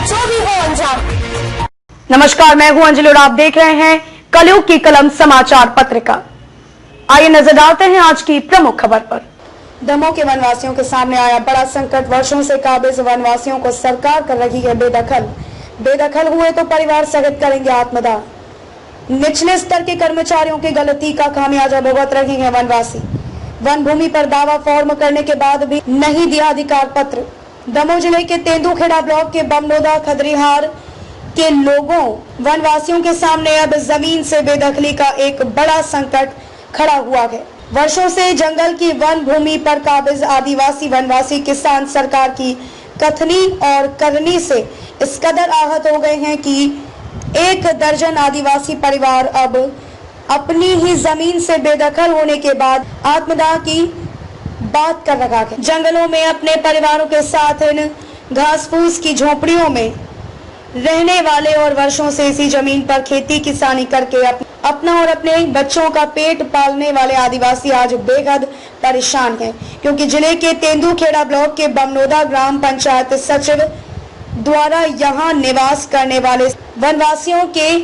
जो भी हो अंजाम। नमस्कार, मैं हूं अंजलि और आप देख रहे हैं कलयुग की कलम समाचार पत्रिका। आइए नजर डालते हैं आज की प्रमुख खबर पर। दमोह के वनवासियों के सामने आया बड़ा संकट। वर्षों से काबिज वनवासियों को सरकार कर रही है बेदखल हुए तो परिवार स्थगित करेंगे आत्मदाह। निचले स्तर के कर्मचारियों की गलती का खामियाजा भुगत रहे हैं वनवासी। वन भूमि पर दावा फॉर्म करने के बाद भी नहीं दिया अधिकार पत्र। दमोह जिले के तेंदुखेड़ा ब्लॉक के बमनोदा खदरीहार के लोगों वनवासियों के सामने अब जमीन से बेदखली का एक बड़ा संकट खड़ा हुआ है। वर्षों से जंगल की वन भूमि पर काबिज आदिवासी वनवासी किसान सरकार की कथनी और करनी से इस कदर आहत हो गए हैं कि 1 दर्जन आदिवासी परिवार अब अपनी ही जमीन से बेदखल होने के बाद आत्मदाह की बात कर रहा है। जंगलों में अपने परिवारों के साथ इन घास फूस की झोपड़ियों में रहने वाले और वर्षों से इसी जमीन पर खेती किसानी करके अपना और अपने बच्चों का पेट पालने वाले आदिवासी आज बेहद परेशान हैं, क्योंकि जिले के तेंदुखेड़ा ब्लॉक के बमनोदा ग्राम पंचायत सचिव द्वारा यहां निवास करने वाले वनवासियों के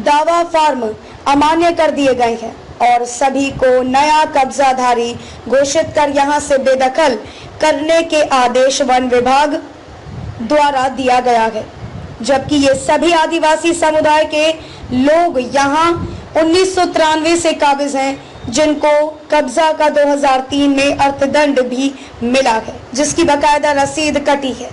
दावा फॉर्म अमान्य कर दिए गए हैं और सभी को नया कब्जाधारी घोषित कर यहां से बेदखल करने के आदेश वन विभाग द्वारा दिया गया है। जबकि ये सभी आदिवासी समुदाय के लोग यहां 1993 से काबिज हैं, जिनको कब्जा का 2003 में अर्थदंड भी मिला है, जिसकी बकायदा रसीद कटी है।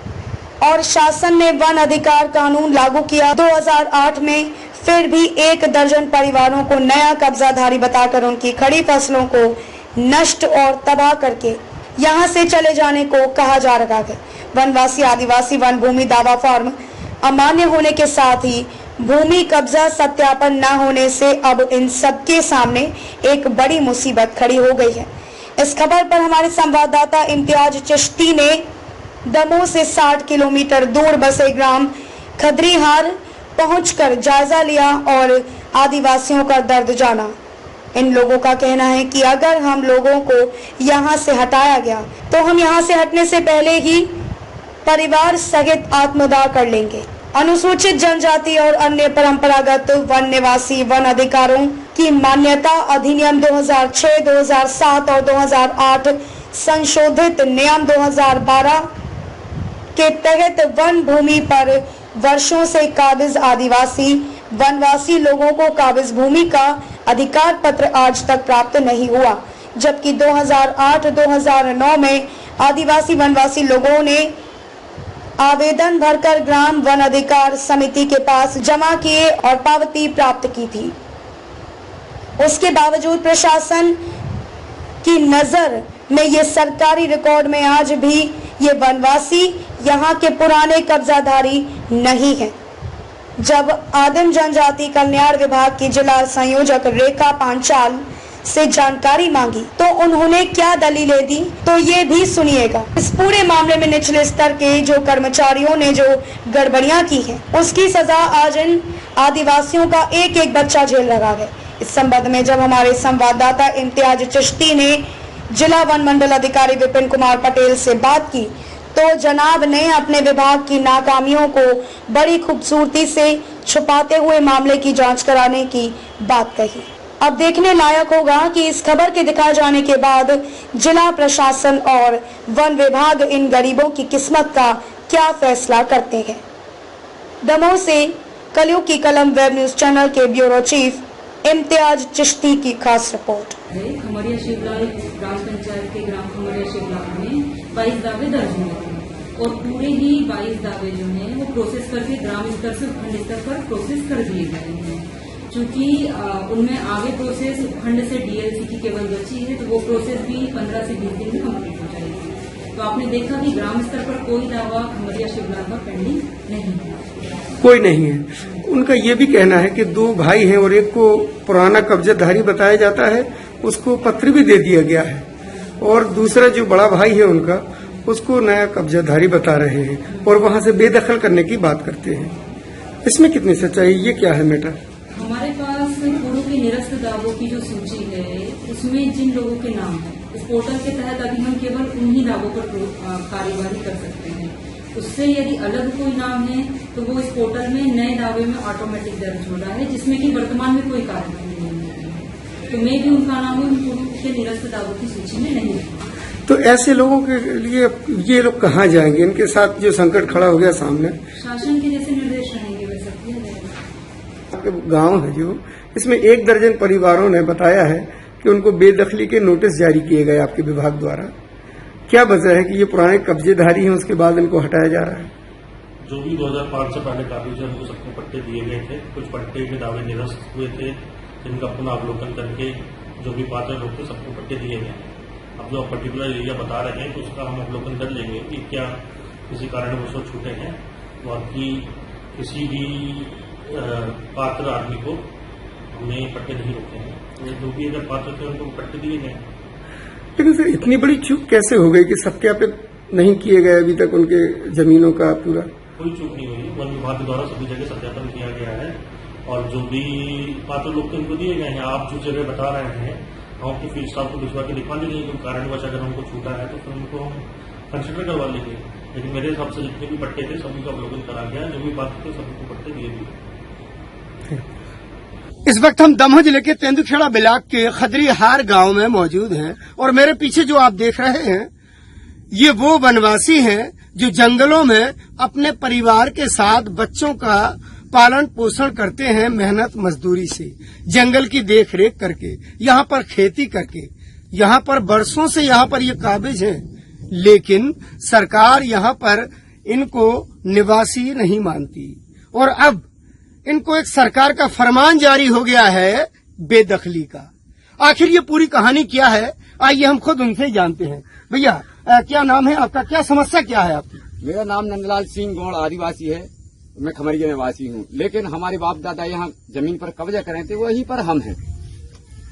और शासन ने वन अधिकार कानून लागू किया 2008 में, फिर भी 1 दर्जन परिवारों को नया कब्जाधारी बताकर उनकी खड़ी फसलों को नष्ट और तबाह करके यहां से चले जाने को कहा जा रहा है। वनवासी आदिवासी वन भूमि दावा फॉर्म अमान्य होने के साथ ही भूमि कब्जा सत्यापन न होने से अब इन सबके सामने एक बड़ी मुसीबत खड़ी हो गई है। इस खबर पर हमारे संवाददाता इम्तियाज चिश्ती ने दमोह से 60 किलोमीटर दूर बसे ग्राम खदरीहार पहुंचकर जायजा लिया और आदिवासियों का दर्द जाना। इन लोगों का कहना है कि अगर हम लोगों को यहां से हटाया गया तो हम यहां से हटने से पहले ही परिवार सहित आत्मदाह कर लेंगे। अनुसूचित जनजाति और अन्य परंपरागत वन निवासी वन अधिकारों की मान्यता अधिनियम 2006, 2007 और 2008 संशोधित नियम 2012 के तहत वन भूमि पर वर्षों से काबिज आदिवासी वनवासी लोगों को काबिज भूमि का अधिकार पत्र आज तक प्राप्त नहीं हुआ। जबकि 2008-2009 में आदिवासी वनवासी लोगों ने आवेदन भरकर ग्राम वन अधिकार समिति के पास जमा किए और पावती प्राप्त की थी। उसके बावजूद प्रशासन की नजर में ये सरकारी रिकॉर्ड में आज भी ये वनवासी यहाँ के पुराने कब्जाधारी नहीं हैं। जब आदिम जनजाति कल्याण विभाग की जिला संयोजक रेखा पांचाल से जानकारी मांगी तो उन्होंने क्या दलीलें दी, तो ये भी सुनिएगा। इस पूरे मामले में निचले स्तर के जो कर्मचारियों ने जो गड़बड़ियां की हैं, उसकी सजा आज इन आदिवासियों का एक एक बच्चा झेल रहा है। इस संबंध में जब हमारे संवाददाता इम्तियाज चिश्ती ने जिला वन मंडल अधिकारी विपिन कुमार पटेल से बात की तो जनाब ने अपने विभाग की नाकामियों को बड़ी खूबसूरती से छुपाते हुए मामले की जांच कराने की बात कही। अब देखने लायक होगा कि इस खबर के दिखाए जाने के बाद जिला प्रशासन और वन विभाग इन गरीबों की किस्मत का क्या फैसला करते हैं। दमोह से कलयुग की कलम वेब न्यूज चैनल के ब्यूरो चीफ इम्तियाज चिश्ती की खास रिपोर्ट। खमरिया शिवलाल ग्राम पंचायत के ग्राम खमरिया शिवलाल में 22 दावे दर्ज हुए थे और पूरे ही 22 दावे जो हैं वो प्रोसेस करके ग्राम स्तर से उपखंड स्तर पर प्रोसेस कर दिए गए हैं। चूंकि उनमें आगे प्रोसेस उपखंड से डीएलसी की केवल बची है तो वो प्रोसेस भी 15 से 20 दिन में कम्प्लीट हो जाएगी। तो आपने देखा कि ग्राम स्तर पर कोई दावा खमरिया शिवलाल का पेंडिंग नहीं है, कोई नहीं है। उनका ये भी कहना है कि 2 भाई हैं और एक को पुराना कब्जाधारी बताया जाता है, उसको पत्र भी दे दिया गया है और दूसरा जो बड़ा भाई है उनका उसको नया कब्जाधारी बता रहे हैं और वहां से बेदखल करने की बात करते हैं। इसमें कितनी सच्चाई, ये क्या है मैटर? हमारे पास पूर्व के निरस्त दावों की जो सूची है उसमें जिन लोगों के नाम है इस पोर्टल के तहत अभी हम केवल उन्हीं दावों पर कार्यवाही कर सकते हैं। उससे यदि अलग कोई नाम है तो वो इस पोर्टल में नए दावे में ऑटोमेटिक दर्ज हो रहा है, जिसमें कि वर्तमान में कोई कार्यवाही नहीं है। तो मैं भी उनका नाम उनके निरस्त दावों की सूची में नहीं हूँ। तो ऐसे लोगों के लिए ये लोग कहाँ जाएंगे? इनके साथ जो संकट खड़ा हो गया सामने, शासन के जैसे निर्देश रहेंगे वैसा किया जाएगा। आपके गांव है जो, इसमें 1 दर्जन परिवारों ने बताया है कि उनको बेदखली के नोटिस जारी किए गए आपके विभाग द्वारा। क्या वजह है कि ये पुराने कब्जेधारी हैं, उसके बाद इनको हटाया जा रहा है? जो भी 2005 से पहले काबिज है उनको सबको पट्टे दिए गए थे। कुछ पट्टे के दावे निरस्त हुए थे, जिनका पुनः अवलोकन करके जो भी पात्र लोग थे सबको पट्टे दिए गए। अब जो पर्टिकुलर एरिया बता रहे हैं तो उसका हम अवलोकन कर लेंगे कि क्या किसी कारणवश छूटे हैं, बाकी किसी भी पात्र आदमी को हमने पट्टे नहीं रोके हैं। तो जो भी अगर पात्र थे उनको पट्टे दिए गए। लेकिन सर इतनी बड़ी चूक कैसे हो गई कि सत्यापित नहीं किए गए अभी तक उनके जमीनों का पूरा? कोई चूक नहीं हुई, वन विभाग द्वारा सभी जगह सत्यापन किया गया है और जो भी पात्र लोग थे उनको दिए गए हैं। आप जो जगह बता रहे हैं हम अपने फील्ड स्टाफ को भिजवा के दिखवा देंगे, कोई कारणवश अगर उनको छूटा है तो फिर उनको हम कंसिडर करवा लेंगे। लेकिन मेरे हिसाब से जितने भी पट्टे थे सभी का अवलोकन करा गया, जो भी पात्र थे सभी को पट्टे दिए गए। इस वक्त हम दमोह जिले के तेंदुखेड़ा ब्लॉक के खदरीहार गांव में मौजूद हैं और मेरे पीछे जो आप देख रहे हैं ये वो वनवासी हैं जो जंगलों में अपने परिवार के साथ बच्चों का पालन पोषण करते हैं, मेहनत मजदूरी से, जंगल की देख रेख करके, यहाँ पर खेती करके, यहाँ पर बरसों से यहाँ पर ये काबिज हैं। लेकिन सरकार यहाँ पर इनको निवासी नहीं मानती और अब इनको एक सरकार का फरमान जारी हो गया है बेदखली का। आखिर ये पूरी कहानी क्या है, आइए हम खुद उनसे ही जानते हैं। भैया क्या नाम है आपका, क्या समस्या क्या है आपकी? मेरा नाम नंदलाल सिंह गौड़ आदिवासी है, मैं खमरिया में वासी हूँ। लेकिन हमारे बाप दादा यहाँ जमीन पर कब्जा करे थे, वहीं पर हम हैं।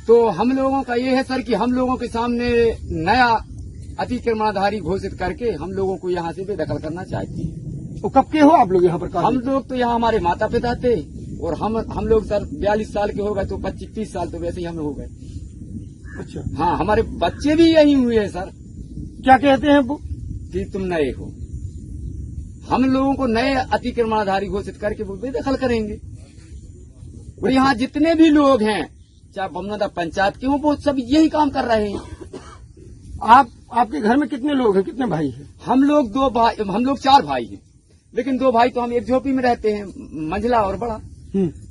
तो हम लोगों का ये है सर कि हम लोगों के सामने नया अतिक्रमणधारी घोषित करके हम लोगों को यहाँ से बेदखल करना चाहती है। तो कब के हो आप लोग यहाँ पर? हम लोग तो यहाँ हमारे माता पिता थे और हम लोग सर 42 साल के हो गए, तो 25-30 साल तो वैसे ही हम हो गए। अच्छा, हाँ, हमारे बच्चे भी यही हुए हैं सर। क्या कहते हैं वो? कि तुम नए हो, हम लोगों को नए अतिक्रमणधारी घोषित करके वो बेदखल करेंगे। और यहाँ जितने भी लोग हैं, चाहे बमनदा पंचायत के हो, वो सब यही काम कर रहे हैं। आपके घर में कितने लोग हैं, कितने भाई हैं? हम लोग 4 भाई हैं, लेकिन 2 भाई तो हम एक झोपड़ी में रहते हैं, मंझला और बड़ा।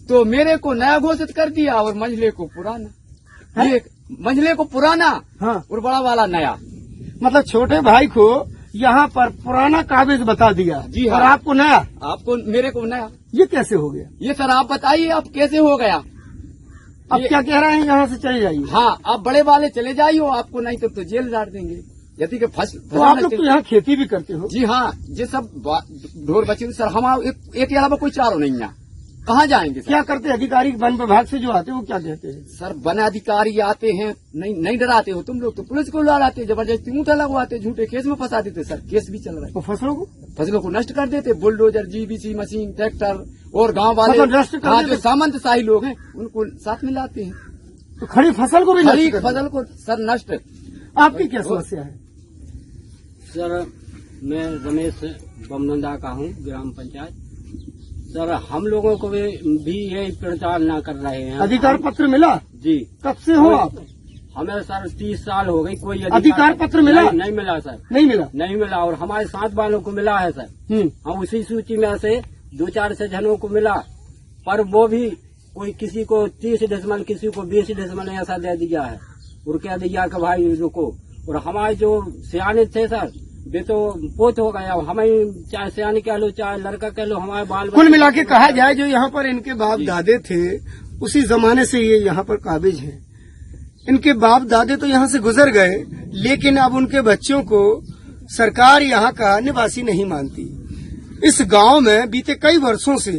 तो मेरे को नया घोषित कर दिया और मंझले को पुराना। ये मंझले को पुराना, हाँ, और बड़ा वाला नया। मतलब छोटे भाई को यहाँ पर पुराना काबिज बता दिया जी हाँ। और आपको नया? आपको मेरे को नया। ये कैसे हो गया? ये सर आप बताइए अब कैसे हो गया? अब क्या कह रहे हैं, यहाँ से चले जाइए? हाँ, आप बड़े वाले चले जाइए, आपको नहीं तो जेल डाल देंगे। यदि के तो आप लोग तो यहाँ खेती भी करते हो? जी हाँ, ये सब ढोर बचे सर। हम एक के अलावा कोई चारों नहीं यहाँ, कहाँ जाएंगे सर? क्या करते अधिकारी वन विभाग से जो आते हैं वो क्या कहते हैं? सर वन अधिकारी आते हैं, नहीं डराते हो तुम लोग, तो पुलिस को लड़ाते, जबरदस्ती ऊँटा लगवाते, झूठे केस में फंसा देते सर। केस भी चल रहा है। तो फसलों को नष्ट कर देते, बुलडोजर, जीबीसी मशीन, ट्रैक्टर, और गांव वाले हाँ, जो सामंतशाही लोग हैं उनको साथ में लाते हैं। तो खड़ी फसल को भी खड़ी फसल को सर नष्ट। आपकी क्या समस्या है? सर मैं रमेश बमनंदा का हूँ, ग्राम पंचायत। सर हम लोगों को भी ये प्रचार न कर रहे हैं। अधिकार पत्र मिला? जी। कब से हो आप? हमें सर 30 साल हो गई, कोई अधिकार पत्र मिला? नहीं मिला सर, नहीं मिला। और हमारे साथ वालों को मिला है सर। हम उसी सूची में से 2-4 से जनों को मिला, पर वो भी कोई किसी को 30 किसी को 20 ऐसा दे दिया है, और क्या दिया कि भाई रुको। और हमारे जो सियाने थे सर वे तो पोत हो गया, हमें चाहे सियाने कह लो चाहे लड़का कह लो, हमारे बाल कुल मिला के कहा जाए जो यहाँ पर इनके बाप दादे थे उसी जमाने से ये यहाँ पर काबिज हैं। इनके बाप दादे तो यहाँ से गुजर गए, लेकिन अब उनके बच्चों को सरकार यहाँ का निवासी नहीं मानती। इस गांव में बीते कई वर्षों से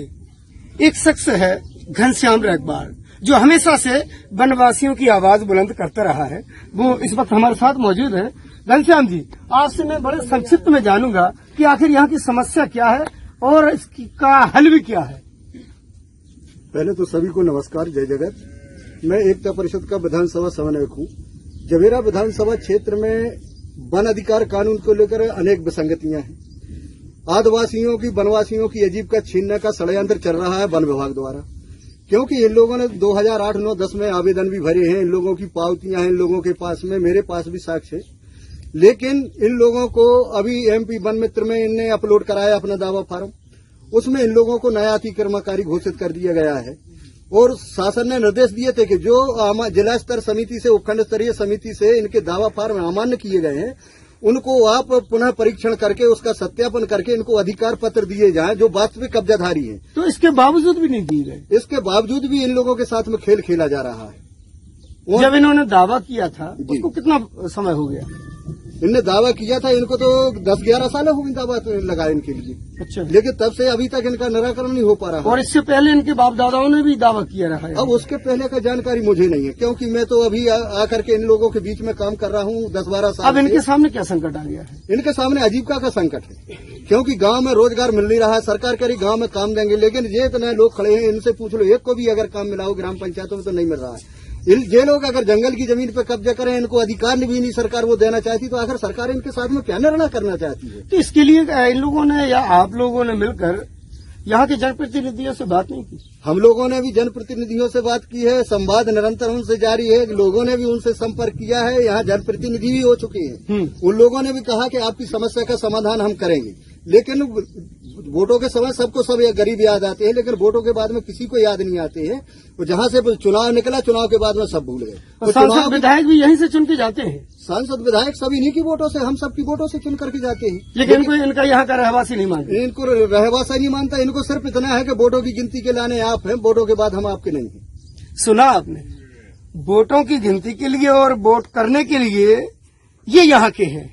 एक शख्स है घनश्याम रैकबार, जो हमेशा से वनवासियों की आवाज बुलंद करता रहा है। वो इस वक्त हमारे साथ मौजूद है। घनश्याम जी, आपसे मैं बड़े संक्षिप्त में जानूंगा कि आखिर यहाँ की समस्या क्या है और इसका हल भी क्या है। पहले तो सभी को नमस्कार, जय जगत। मैं एकता परिषद का विधानसभा समन्वयक हूँ। जवेरा विधानसभा क्षेत्र में वन अधिकार कानून को लेकर अनेक विसंगतियां हैं। आदिवासियों की वनवासियों की आजीविका छीनने का षड्यंत्र चल रहा है वन विभाग द्वारा। क्योंकि इन लोगों ने 2008, 9, 10 में आवेदन भी भरे हैं, इन लोगों की पावतियां हैं इन लोगों के पास में, मेरे पास भी साक्ष्य है। लेकिन इन लोगों को अभी MP वन मित्र में इनने अपलोड कराया अपना दावा फार्म, उसमें इन लोगों को नया अतिक्रमणकारी घोषित कर दिया गया है। और शासन ने निर्देश दिए थे कि जो जिला स्तर समिति से उपखंड स्तरीय समिति से इनके दावा फार्म अमान्य किए गए हैं, उनको आप पुनः परीक्षण करके उसका सत्यापन करके इनको अधिकार पत्र दिए जाएं जो वास्तविक कब्जाधारी हैं। तो इसके बावजूद भी नहीं दिए गए। इसके बावजूद भी इन लोगों के साथ में खेल खेला जा रहा है। जब इन्होंने दावा किया था उसको कितना समय हो गया? इनने दावा किया था, इनको तो 10-11 साल हो गए दावा लगाए इनके लिए। अच्छा। लेकिन तब से अभी तक इनका निराकरण नहीं हो पा रहा। और इससे पहले इनके बाप दादाओं ने भी दावा किया रहा है। अब उसके पहले का जानकारी मुझे नहीं है, क्योंकि मैं तो अभी आकर के इन लोगों के बीच में काम कर रहा हूँ 10-12 साल। अब इनके सामने क्या संकट आ गया है? इनके सामने आजीविका का संकट है, क्योंकि गांव में रोजगार मिल नहीं रहा है। सरकार कह रही गांव में काम देंगे, लेकिन ये इतने लोग खड़े हैं, इनसे पूछ लो एक को भी अगर काम मिला हो ग्राम पंचायतों में तो नहीं मिल रहा है। ये लोग अगर जंगल की जमीन पर कब्जा करें, इनको अधिकार भी नहीं सरकार वो देना चाहती, तो आखिर सरकार इनके साथ में क्या निर्णय करना चाहती है? तो इसके लिए इन लोगों ने या आप लोगों ने मिलकर यहाँ के जनप्रतिनिधियों से बात नहीं की? हम लोगों ने भी जनप्रतिनिधियों से बात की है, संवाद निरंतर उनसे जारी है। लोगों ने भी उनसे संपर्क किया है, यहाँ जनप्रतिनिधि भी हो चुके हैं। उन लोगों ने भी कहा कि आपकी समस्या का समाधान हम करेंगे। लेकिन वोटों के समय सबको सब गरीब याद आते हैं, लेकिन वोटों के बाद में किसी को याद नहीं आते हैं। और जहाँ से चुनाव निकला, चुनाव के बाद में सब भूल गए। सांसद विधायक भी यहीं से चुन के जाते हैं? सांसद विधायक सब इन्हीं की वोटों से, हम सबकी वोटों से चुन करके जाते हैं। लेकिन इनको इनका यहाँ का रहवासी नहीं मानते? इनको रहवासी नहीं मानता। इनको सिर्फ इतना है कि वोटों की गिनती के लाने आप हैं, वोटों के बाद हम आपके नहीं हैं। सुना आपने, वोटों की गिनती के लिए और वोट करने के लिए ये यहाँ के हैं,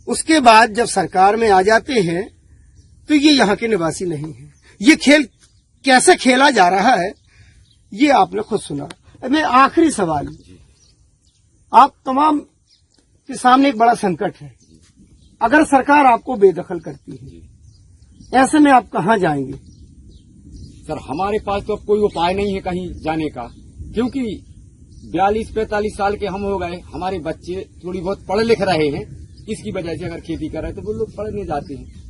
उसके बाद जब सरकार में आ जाते हैं तो ये यहाँ के निवासी नहीं है। ये खेल कैसे खेला जा रहा है ये आपने खुद सुना। मैं आखिरी सवाल, आप तमाम के सामने एक बड़ा संकट है। अगर सरकार आपको बेदखल करती है, ऐसे में आप कहाँ जाएंगे? सर हमारे पास तो अब कोई उपाय नहीं है कहीं जाने का, क्योंकि 42-45 साल के हम हो गए। हमारे बच्चे थोड़ी बहुत पढ़ लिख रहे हैं, इसकी वजह से अगर खेती कर रहे हैं तो वो लोग पढ़ने जाते हैं।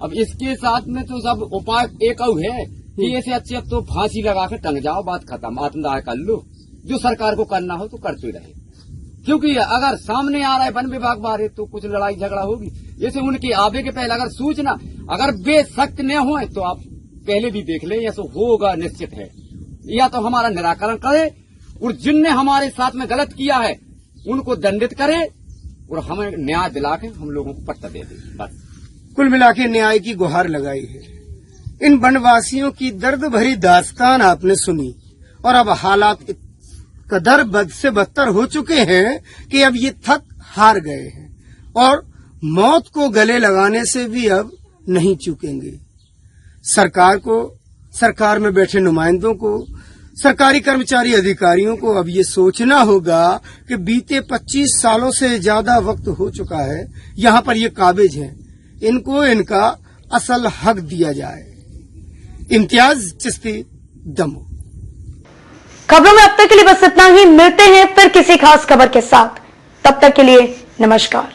अब इसके साथ में तो सब उपाय एक और है कि ऐसे अच्छे अब तो फांसी लगा के टंग जाओ, बात खत्म, आत्मदाह कर लो। जो सरकार को करना हो तो करते रहे, क्योंकि अगर सामने आ रहा है वन विभाग बारे तो कुछ लड़ाई झगड़ा होगी। जैसे उनके आवे के पहले अगर सूचना अगर बेशक न हो तो आप पहले भी देख लें, ऐसा होगा निश्चित है। या तो हमारा निराकरण करे और जिनने हमारे साथ में गलत किया है उनको दंडित करे और हमें न्याय दिला के हम लोगों को पट्टा दे दे। बस कुल मिला के न्याय की गुहार लगाई है। इन वनवासियों की दर्द भरी दास्तान आपने सुनी और अब हालात कदर बद से बदतर हो चुके हैं कि अब ये थक हार गए हैं और मौत को गले लगाने से भी अब नहीं चूकेंगे। सरकार को, सरकार में बैठे नुमाइंदों को, सरकारी कर्मचारी अधिकारियों को अब ये सोचना होगा कि बीते 25 सालों से ज्यादा वक्त हो चुका है, यहाँ पर ये काबिज हैं, इनको इनका असल हक दिया जाए। इम्तियाज चिश्ती, दमोह। खबरों में अब तक के लिए बस इतना ही। मिलते हैं फिर किसी खास खबर के साथ, तब तक के लिए नमस्कार।